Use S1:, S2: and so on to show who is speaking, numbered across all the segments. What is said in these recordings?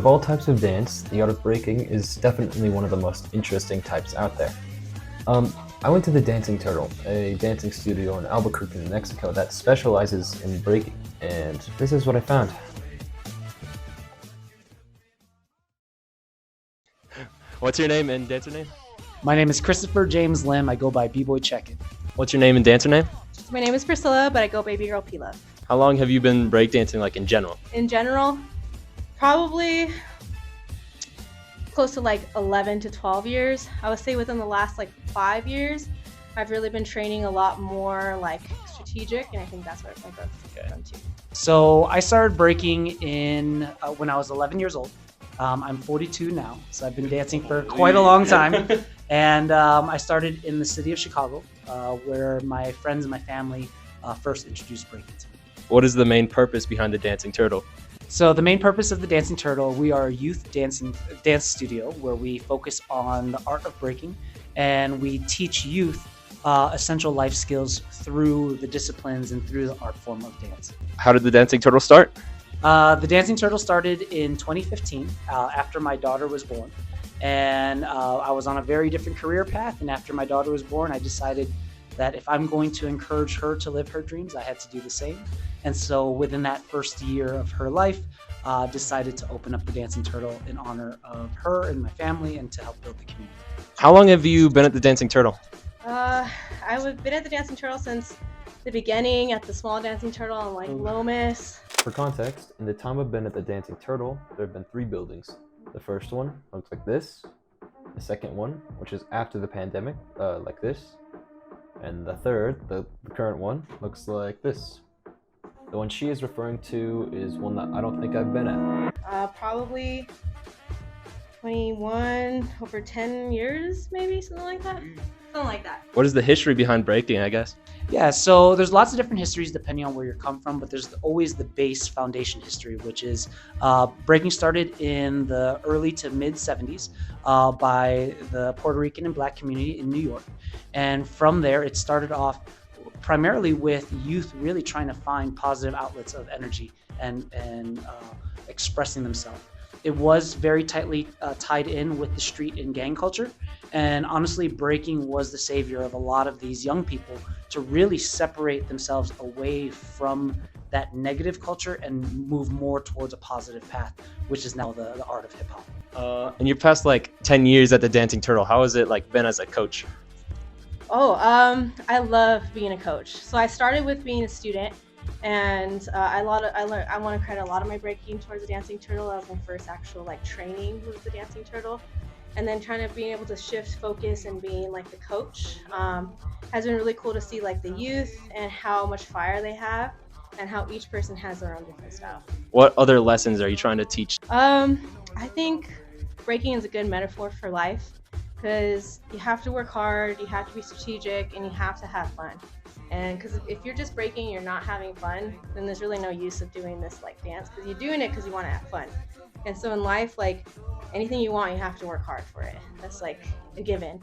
S1: of all types of dance, the art of breaking is definitely one of the most interesting types out there. I went to the Dancing Turtle, a dancing studio in Albuquerque, New Mexico that specializes in breaking, and this is what I found.
S2: What's your name and dancer name?
S3: My name is Christopher James Lim. I go by B-Boy Check-In.
S2: What's your name and dancer name?
S4: My name is Priscilla, but I go Baby Girl P-Love.
S2: How long have you been breakdancing, like in general?
S4: In general, probably close to like 11 to 12 years. I would say within the last like 5 years, I've really been training a lot more like strategic, and I think that's where my growth is from too.
S3: So I started breaking in when I was 11 years old. I'm 42 now, so I've been dancing for quite a long time. And I started in the city of Chicago, where my friends and my family first introduced breaking to me.
S2: What is the main purpose behind the Dancing Turtle?
S3: So the main purpose of the Dancing Turtle, we are a youth dance studio where we focus on the art of breaking, and we teach youth essential life skills through the disciplines and through the art form of dance.
S2: How did the Dancing Turtle start?
S3: The Dancing Turtle started in 2015 after my daughter was born. And I was on a very different career path. And after my daughter was born, I decided that if I'm going to encourage her to live her dreams, I had to do the same. And so within that first year of her life, decided to open up the Dancing Turtle in honor of her and my family and to help build the community.
S2: How long have you been at the Dancing Turtle?
S4: I've been at the Dancing Turtle since the beginning at the small Dancing Turtle in like Lomas.
S1: For context, in the time I've been at the Dancing Turtle, there have been 3 buildings. The first one looks like this, the second one, which is after the pandemic, like this, and the third, the current one, looks like this. The one she is referring to is one that I don't think I've been at.
S4: Probably 21, over 10 years, maybe, something like that. Something like that.
S2: What is the history behind breaking, I guess?
S3: Yeah, so there's lots of different histories depending on where you come from, but there's always the base foundation history, which is breaking started in the early to mid 70s by the Puerto Rican and Black community in New York. And from there, it started off primarily with youth really trying to find positive outlets of energy and expressing themselves. It was very tightly tied in with the street and gang culture. And honestly, breaking was the savior of a lot of these young people to really separate themselves away from that negative culture and move more towards a positive path, which is now the art of hip hop.
S2: In your past like 10 years at the Dancing Turtle, how has it like been as a coach?
S4: I love being a coach. So I started with being a student, and I want to credit a lot of my breaking towards the Dancing Turtle. That was my first actual like training with the Dancing Turtle. And then being able to shift focus and being like the coach has been really cool to see like the youth and how much fire they have and how each person has their own different style.
S2: What other lessons are you trying to teach?
S4: I think breaking is a good metaphor for life because you have to work hard, you have to be strategic, and you have to have fun. And because if you're just breaking, you're not having fun, then there's really no use of doing this like dance, because you're doing it because you want to have fun. And so in life, like anything you want, you have to work hard for it. That's like a given.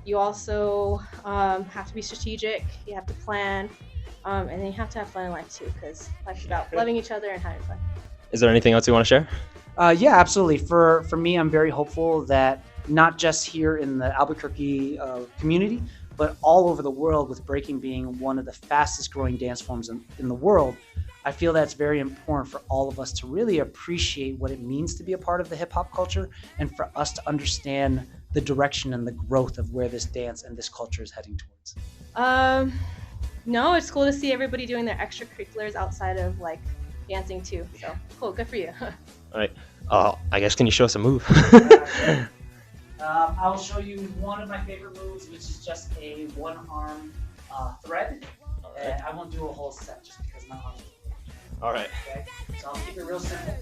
S4: You also have to be strategic, you have to plan, and then you have to have fun in life too, because life's about loving each other and having fun.
S2: Is there anything else you want to share?
S3: Yeah, absolutely. For me, I'm very hopeful that not just here in the Albuquerque community, but all over the world, with breaking being one of the fastest growing dance forms in the world, I feel that's very important for all of us to really appreciate what it means to be a part of the hip hop culture, and for us to understand the direction and the growth of where this dance and this culture is heading towards.
S4: No, it's cool to see everybody doing their extracurriculars outside of like dancing too. So cool, good for you.
S2: All right. I guess, can you show us a move?
S3: I'll show you one of my favorite moves, which is just a one-arm thread. I won't do a whole set just because my arms.
S2: All right.
S3: Okay, so I'll keep it real simple.